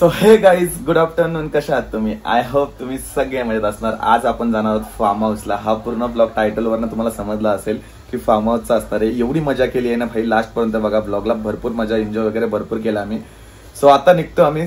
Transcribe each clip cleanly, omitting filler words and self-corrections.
So हे guys, good afternoon. कशा आहात तुम्ही? आय होप तुम्ही सगळे मजेत असणार. आज आपण जाणार आहोत फार्म हाऊसला. हा पूर्ण ब्लॉग टायटल वरनं तुम्हाला समजला असेल की फार्म हाऊसचा असणार आहे. एवढी मजा केली आहे ना भाई, लास्ट पर्यंत बघा. ब्लॉगला भरपूर मजा, एन्जॉय वगैरे भरपूर केला आम्ही. सो आता निघतो आम्ही.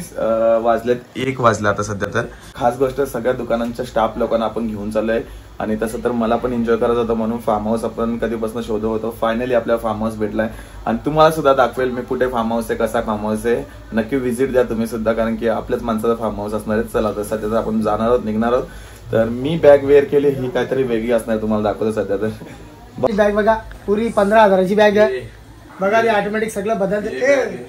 वाजलेत 1 वाजला आता सध्या. तर खास गोष्ट, सगळ्या दुकानांच्या स्टाफ लोकांना आपण घेऊन चाललोय. आणि तसं तर मला पण एन्जॉय करायचं होतं, म्हणून फार्म हाऊस आपण कधीपासून शोधत होतो. फायनली आपला फार्म हाऊस भेटलाय. आणि तुम्हाला सुद्धा दाखवेल मी कुठे फार्म हाऊस आहे, कसा फार्म हाऊस आहे. नक्की व्हिजिट द्या तुम्ही सुद्धा, कारण की आपल्याच माणसाचा फार्म हाऊस असणार आहे. चला तर सध्या आपण जाणार आहोत, निघणार आहोत. तर मी बॅग वेअर केली, ही काहीतरी वेगळी असणार, तुम्हाला दाखवतो सध्या. तर बॅग बघा, पुरी 15,000ची बॅग आहे बघा. ती ऑटोमॅटिक सगळं बदलते.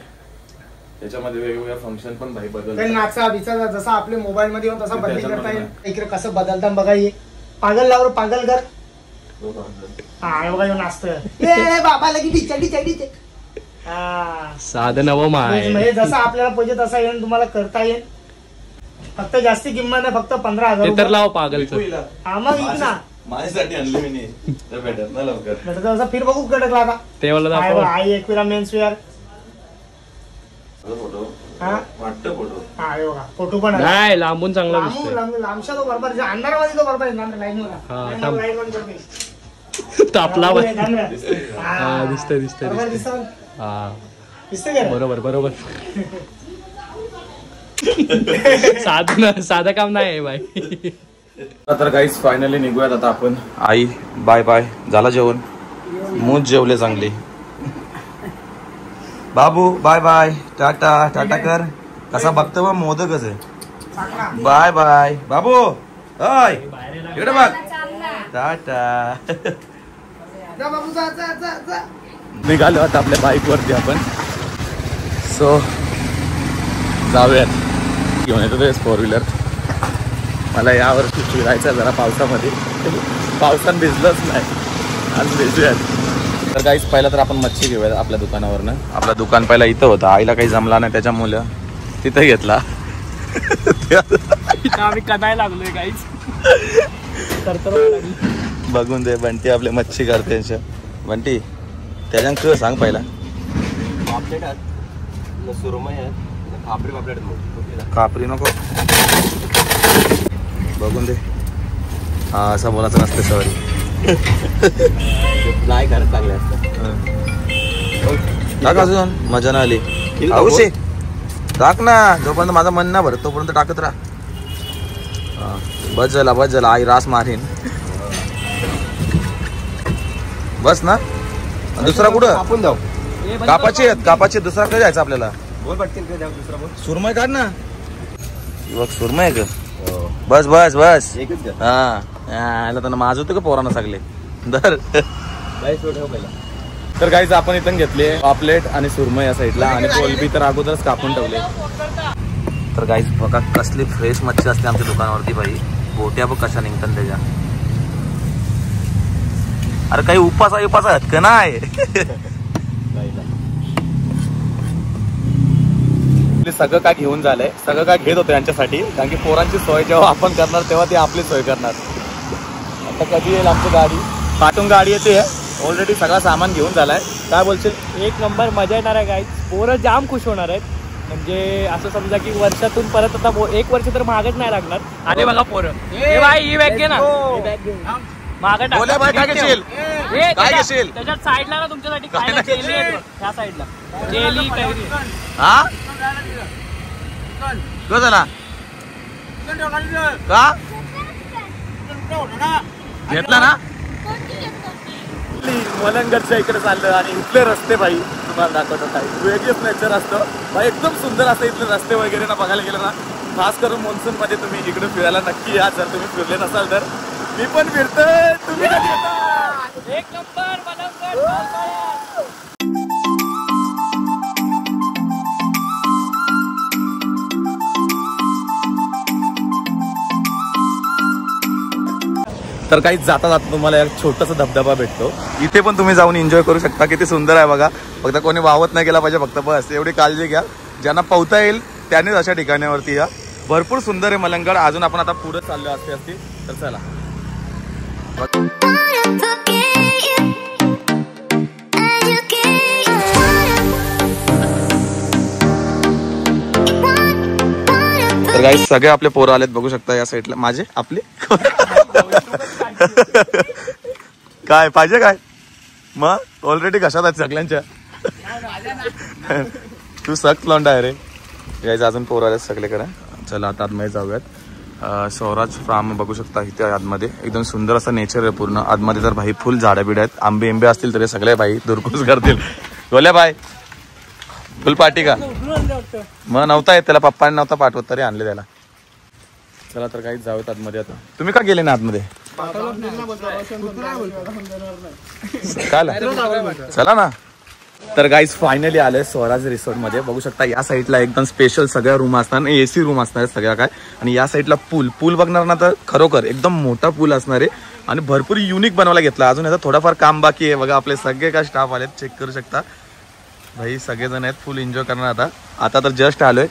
त्याच्यामध्ये वेगवेगळे फंक्शन पण भाई बदलतात. नाचा बिचा जसा आपल्या मोबाईल मध्ये येऊन तसा बदली करता येईल. इकडे कसं बदलतात बघा. हे पागल लावर पागल कर. हा बघा, येऊन नाचतोय बाबा लगी चढी. साधं नवं म्हणजे जसं आपल्याला पाहिजे तसा येऊन तुम्हाला करता येईल. फक्त जास्ती किंमत नाही, फक्त 15,000 तर लाव पागल. हा मग इक ना, माझ्यासाठी आणली मी नाही तर भेटत ना लवकर. भेटत फिर बघू कडकला आता. ते वाला आई एक वेळा मेन्स वेअर फोटो फोटो पण नाही, लांबून चांगला दिसतोय. लांबशा तो बरोबर अंधारामध्ये तो बरोबर लाईन तापला दिसतंय. बरोबर साधं काम नाही बाई. तर गाईस, फायनली निघूयात आता आपण. आई बाय बाय. झाला जेवण? मूज जेवले चांगली. बाबू बाय बाय. टाटा कर. कसा बघतो मग मोदकच आहे. बाय बाय बाबू. अय इकडे बघ. टाटा. निघालो आता आपल्या बाईक वरती आपण. सो जाऊयात. घेऊन येतो ते 4 व्हीलर. मला यावर्षी फिरायचं जरा पावसामध्ये. पावसात भिजलंच नाही, आज भिजूयात. तर गाईस, पहिला तर आपण मच्छी घेऊया आपल्या दुकानावरनं. आपलं दुकान पहिला इथं होतं, आईला काही जमला नाही त्याच्यामुळे तिथं घेतला. आम्ही कनाय लागलोय गाईस. बघून दे बंटी आपले मच्छी करते. बंटी त्याच्यानं सांग पहिला. कापरी नको, बघून दे. हा असं बोलायचं नसते. सॉरी. नाही करत चांगले असतात. टाक अजून, मजा ना आली. औषे टाक ना, जोपर्यंत माझं मन ना भरत तोपर्यंत टाकत राहा. बस झाला आई रास मारीन. बस ना. दुसरा कुठं आपण जाऊ. कापाची दुसरा कडे जायचं आपल्याला. बोल पटकन काय जाऊ. दुसरा बोल. सुरमई काढ ना. बघ सुरमई का. बस एकच घ्या. हा तर माझं होतं का पोरांना सगळे दर. पहिला तर गाईज, आपण इथून घेतले पापलेट आणि सुरमई या साईडला, आणि कोलबी तर अगोदरच कापून ठेवले. तर गाईज बघा, कसली फ्रेश मच्छी असते आमच्या दुकानावरती भाई. बोट्या बघ कशा निघतात त्याच्या. अरे काही उपासा हटक नाही. सगळं काय घेऊन झालंय, सगळं काय घेत होतं यांच्यासाठी, कारण की पोरांची सोय जेव्हा आपण करणार तेव्हा ती आपली सोय करणार. आता कधी येईल आमची गाडी? पाठून गाडी येते. ऑलरेडी सगळा सामान घेऊन झालाय. काय बोलशील? एक नंबर मजा येणार आहे गाईस. पोरं जाम खुश होणार आहेत. म्हणजे असं समजा की वर्षातून परत आता 1 वर्ष तर महागच नाही लागणार. आणि बघा पोरं, हे बाई ही बॅग घे ना. मागं त्याच्यात साईडला ना तुमच्यासाठी खायला जेली आहे. ह्या साईडला जेली कैरी. हा तो झाला का घेतला ना. मलंगडच्या इकडे चाललं आणि इथले रस्ते भाई तुम्हाला दाखवतो. काही वेगळीच नेचर असतं भाई, एकदम सुंदर असतं इथले रस्ते वगैरे ना. बघायला गेलं ना, खास करून मान्सून मध्ये तुम्ही इकडे फिरायला नक्की या. जर तुम्ही फिरले नसाल तर. मी पण फिरतोय, तुम्ही एक नंबर मलंगड. तर काही जाता तुम्हाला एक छोटासा धबधबा भेटतो. इथे पण तुम्ही जाऊन एन्जॉय करू शकता. किती सुंदर आहे बघा. फक्त कोणी वावत नाही गेला पाहिजे, फक्त बस एवढी काळजी घ्या. ज्यांना पोहता येईल त्यांनीच अशा ठिकाणावरती या. भरपूर सुंदर आहे मलंगड. अजून आपण आता पुढे चाललो असते. तर चला. तर काही सगळे आपले पोरं आलेत बघू शकता या साईडला. माझे आपले काय पाहिजे काय मग ऑलरेडी कशात आहेत सगळ्यांच्या. तू सक्त लोंडा आहे रे. यायचं अजून पोरं आलेत सगळे करा. चला आता आतमध्ये जाऊयात. स्वराज फार्म बघू शकता इथे आतमध्ये एकदम सुंदर असं नेचर आहे पूर्ण. आतमध्ये तर भाई फुल झाडं बिड आहेत. आंबे असतील तरी सगळे भाई दुरकुस करतील. बोल्या बाय फुल पार्टी का मग नव्हता येत त्याला. पप्पाने नव्हता पाठवत तरी आणले त्याला. चला तर काही जाऊयात आतमध्ये. आता तुम्ही का गेले ना आतमध्ये. चला ना. तर गाईज फायनली आले स्वराज रिसॉर्ट मध्ये. बघू शकता या साईडला एकदम स्पेशल सगळ्या रूम असणार. AC रूम असणार सगळ्या काय. आणि या साईडला पूल बघणार ना तर खरोखर एकदम मोठा पूल असणार आहे. आणि भरपूर युनिक बनवायला घेतला. अजून याचा थोडाफार काम बाकी आहे. बघा आपले सगळे काय स्टाफ आलेत चेक करू शकता. भाई सगळेजण आहेत फुल एन्जॉय करणार. आता तर जस्ट आलोय.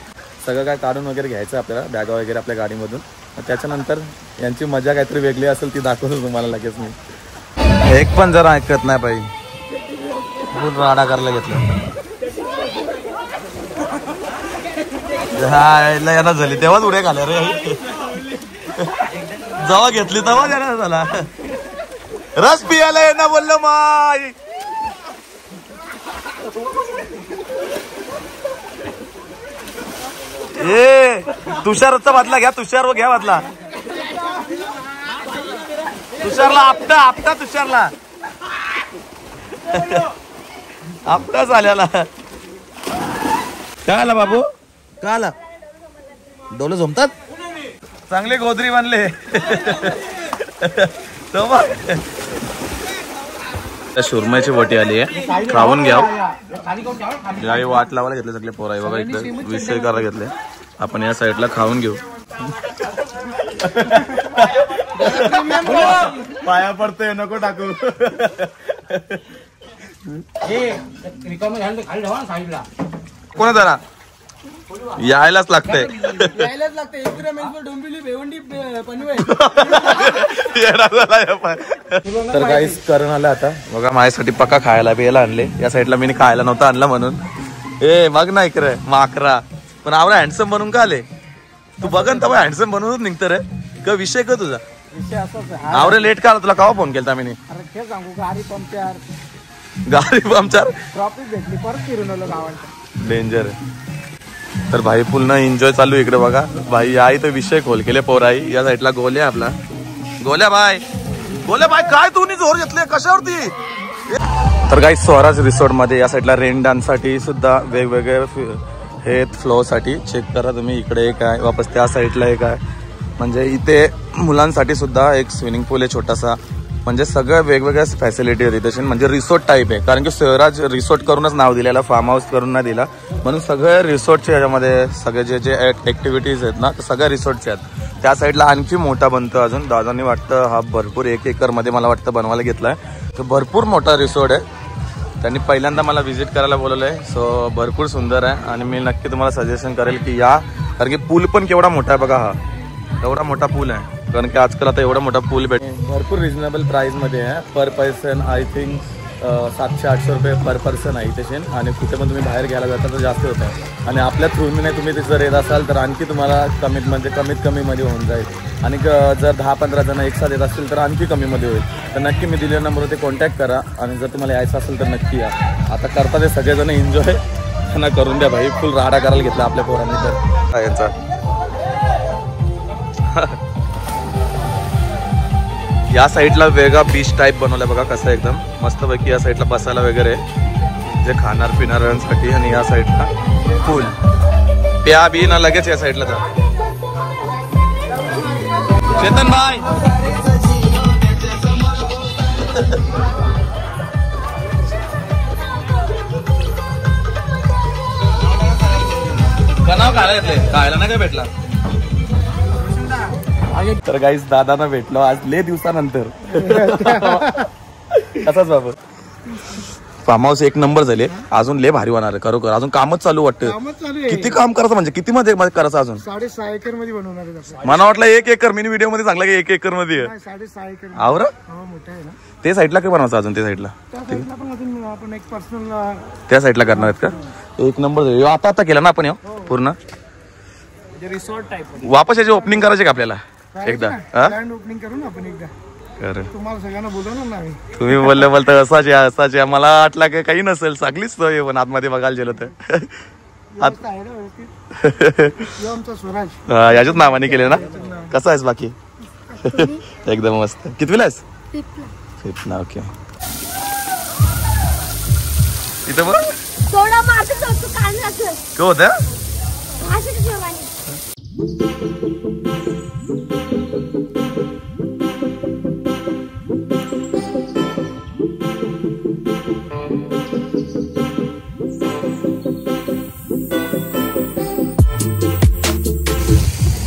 सगळं काय काढून वगैरे घ्यायचं आपल्याला बॅगा वगैरे आपल्या गाडीमधून. त्याच्यानंतर यांची मजा काहीतरी वेगळी असेल ती दाखवतो तुम्हाला लगेच मी. एक पण जरा ऐकत नाही भाई. फुल राडा करायला घेतलं. हा यांना झाली तेव्हाच उड्या घाल्या रे. जेव्हा घेतली तेव्हा त्यांना झाला. रस पियाला यांना बोललो माय. ए तुषारचा बदला घ्या. तुषार घ्या बदला. तुषारला आपटा तुषारला आपटाच आल्याला. काय आला बाबू काय आला. डोले झोमतात चांगले गोदरी बांधले. सुरमईची वटी आली आहे. खाऊन घ्या. यावेळी वाट लावायला घेतले सगळे पोरं. बघा इकडे 20 करायला घेतले. आपण या साईडला खाऊन घेऊ. पाया पडतोय नको टाकू. कोणा जरा यायलाच लागतंय. तर काहीच करून आलं आता. बघा माझ्यासाठी पक्का खायला बियाला आणले. या साईडला मी खायला नव्हतं आणलं म्हणून. ए मग नाही इकडे माकरा पण आवडा हँडसम बनून का आले. तू बघन तर हँडसम बनवूनच निघतं रे. का विषय का तुझा. आवरे लेट का आला तुला केव्हा फोन केला मी. गाडी पंक्चर ट्रॉफिक भेटली परत फिरून आलो गावात. डेंजर. तर भाई पूर्ण एन्जॉय चालू इकडे बघा. भाई आई तर विषय खोल केले पोराई. या साईडला गोल्या आपला. गोल्या बाय काय तू जोर घेतले कशावरती. तर काही स्वराज रिसॉर्ट मध्ये या साईडला रेन डान्स साठी सुद्धा वेगवेगळे हे फ्लो साठी चेक करा तुम्ही. इकडे एक आहे वापस त्या साईडला एक आहे. म्हणजे इथे मुलांसाठी सुद्धा एक स्विमिंग पूल आहे छोटासा. म्हणजे सगळ्या वेगवेगळ्या फॅसिलिटी आहेत तशी. म्हणजे रिसॉर्ट टाईप आहे. कारण की स्वराज रिसॉर्ट करूनच नाव दिलेलं. फार्म हाऊस करून नाही दिला. म्हणून सगळे रिसॉर्टचे याच्यामध्ये सगळे जे ऍक्टिव्हिटीज आहेत ना सगळ्या रिसॉर्टचे आहेत. त्या साईडला आणखी मोठा बनतो अजून. दादांनी वाटतं हा भरपूर 1 एकरमध्ये मला वाटतं बनवायला घेतलाय. तर भरपूर मोठा रिसॉर्ट आहे. त्यांनी पहिल्यांदा मला व्हिजिट करायला बोलवलं आहे. सो भरपूर सुंदर आहे. आणि मी नक्की तुम्हाला सजेशन करेल की या. कारण की पूल पण केवढा मोठा आहे बघा. हा एवढा मोठा पूल आहे. कारण की आजकाल आता एवढा मोठा पूल भरपूर रिजनेबल प्राइस मध्ये आहे. पर पर्सन आय थिंक 700-800 रुपये पर पर्सन आहे इथे. आणि कुठे पण तुम्ही बाहेर घ्यायला जाता तर जास्त होतं. आणि आपल्या थ्रूने तुम्ही जर येत असाल तर आणखी तुम्हाला कमीत कमीमध्ये होऊन जाईल. आणि जर 10-15 जण एक साथ येत असतील तर आणखी कमीमध्ये होईल. तर नक्की मी दिलेल्या नंबरवर ते कॉन्टॅक्ट करा. आणि जर तुम्हाला यायचं असेल तर नक्की या. आता करता ते सगळेजण एन्जॉय त्यांना करून द्या भाई. फुल राडा करायला घेतला आपल्या पोरांनी. तर यांचा या साईडला वेगळा बीच टाईप बनवलाय बघा कसं एकदम मस्तपैकी. या साईडला बसायला वगैरे जे खाणार पिणाऱ्यांसाठी. आणि या साईडला पूल प्या बी ना लगेच या साईडला जा. चेतन भाई बनाव खायला घेतले. खायला नाही काय भेटला. तर गाईस दादांना भेटलो आज लय दिवसानंतर. कसाच बाबा फार्म हाऊस 1 नंबर झाले. अजून लय भारी होणार आहे खरोखर. अजून कामच चालू वाटतं. किती काम करायचं म्हणजे किती मध्ये करायचं अजून. 6.5 एकर मध्ये बनवणार आहे. मला वाटलं 1 एकर. मिनी व्हिडिओ मध्ये सांगला की 1 एकर मध्ये 6.5 एकर आवरा. मोठा आहे ना. ते साईडला काय बनवायचं अजून. ते साईडला आपण एक पर्सनल त्या साईडला करणार आहेत का. 1 नंबर आता केला ना आपण पूर्ण. म्हणजे रिसॉर्ट टाईप. वापस याची ओपनिंग करायची का आपल्याला एकदा? ग्रँड ओपनिंग करू ना आपण एकदा. खरं तुम्हाला सगळ्यांना बोलवणार ना आम्ही. तुम्ही बोलता असाच या मला वाटलं की काही नसेल, चांगलीच सोय पण आतमध्ये बघायला गेलं तर. व्यवस्था आहे ना व्यवस्थित. यो आमचा स्वराज. याच्याच नावाने केले ना. कसं आहेस बाकी? एकदम मस्त. कितवीला आहेस? फिफ्थ ना. ओके. इथं बघ थोडा मारत असतो कानाचं. काय होतं? असं जेवण.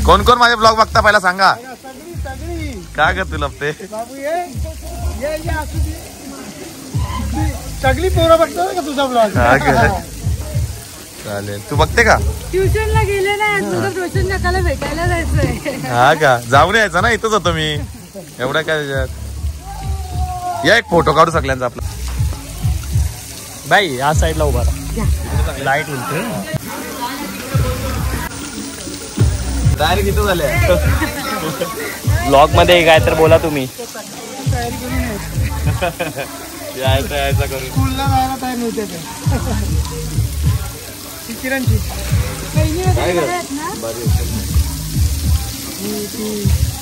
कोण कोण माझे ब्लॉग बघता पहिला सांगा. सगळी काय करते लपते? बाबू ये असू दे. सगळी पोरं बघतो का तुझा ब्लॉग? चालेल. तू बघते का? ट्युशनला गेले नाही अजून. रोशन नकाला भेटायला जायचंय. हा का? जाऊन यायचं ना, इथंच होतो मी. एवढा काय त्याच्यात. या एक फोटो काढू सगळ्यांचा आपला. बाई या साईडला उभा राहा. लाईट उलते. डायरेक्ट इथं झाले. ब्लॉग मध्ये काय तर बोला तुम्ही. तयारी करून यायचा करून. स्कूलला जायला तयार नव्हते ते. किरणची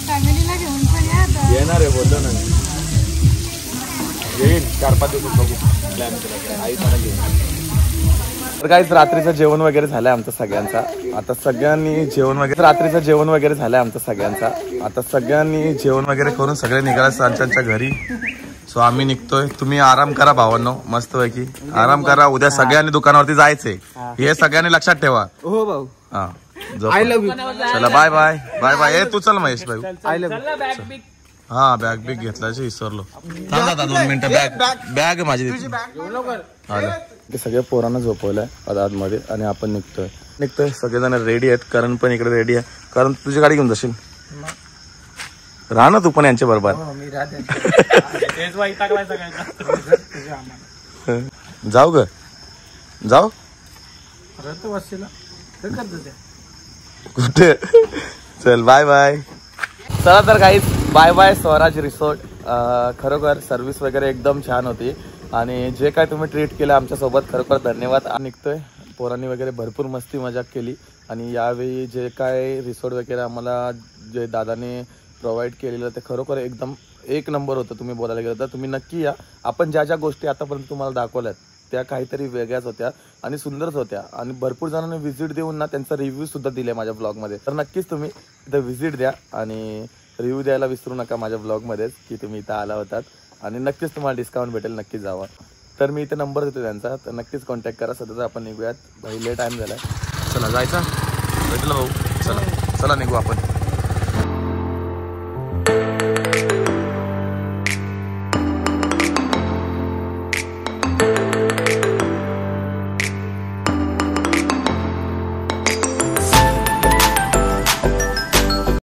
फॅमिलीला घेऊन पण या आता. येणार आहे बोललो ना. येईल 4-5 दिवसात बघू. आई मला घेऊन. तर काहीच रात्रीचं जेवण वगैरे झालंय आमचं सगळ्यांचा. आता सगळ्यांनी जेवण वगैरे रात्रीचं जेवण वगैरे झालंय आमचं सगळ्यांचा. आता सगळ्यांनी जेवण वगैरे करून सगळे निघाला त्यांच्या घरी. सो आम्ही निघतोय. तुम्ही आराम करा भावांनो, मस्त पैकी आराम करा. उद्या सगळ्यांनी दुकानावरती जायचंय, हे सगळ्यांनी लक्षात ठेवा. हो भाऊ. हा चला बाय बाय बाय बाय. तू चल महेश भाई. I love. हा बॅग बिग घेतला विसरलो. 2 मिनिटं. बॅग माझी ते सगळ्या पोरांना झोपवलंय आतमध्ये आणि आपण निघतोय. सगळेजण रेडी आहेत. करण पण इकडे रेडी आहे. कारण तुझी गाडी घेऊन जाशील. राहा ना तू पण यांच्या बरोबर. जाऊ ग जाऊ कुठे. चल बाय बाय. चला तर काहीच बाय बाय स्वराज रिसॉर्ट. खरोखर सर्व्हिस वगैरे एकदम छान होती आणि जे काय तुम्ही ट्रीट केलं आमच्यासोबत खरोखर धन्यवाद. निघतोय. पोरांनी वगैरे भरपूर मस्ती मजाक केली आणि यावेळी जे काय रिसॉर्ट वगैरे आम्हाला जे दादाने प्रोव्हाइड केलेलं ते खरोखर एकदम एक नंबर होतं. तुम्ही बोलायला गेलं तर तुम्ही नक्की या. आपण ज्या ज्या गोष्टी आतापर्यंत तुम्हाला दाखवल्यात त्या काहीतरी वेगळ्याच होत्या आणि सुंदरच होत्या आणि भरपूर जणांनी व्हिजिट देऊन ना त्यांचा रिव्ह्यू सुद्धा दिले माझ्या ब्लॉगमध्ये. तर नक्कीच तुम्ही इथं व्हिजिट द्या आणि रिव्ह्यू द्यायला विसरू नका माझ्या ब्लॉगमध्येच की तुम्ही इथं आला होतात आणि नक्कीच तुम्हाला डिस्काउंट भेटेल. नक्कीच जावा. तर मी इथे नंबर देतो त्यांचा, तर नक्कीच कॉन्टॅक्ट करा. सध्या तर आपण निघूयात. भाई लेट टाइम झालाय. चला जायचा भेटलं भाऊ. चला चला निघू आपण.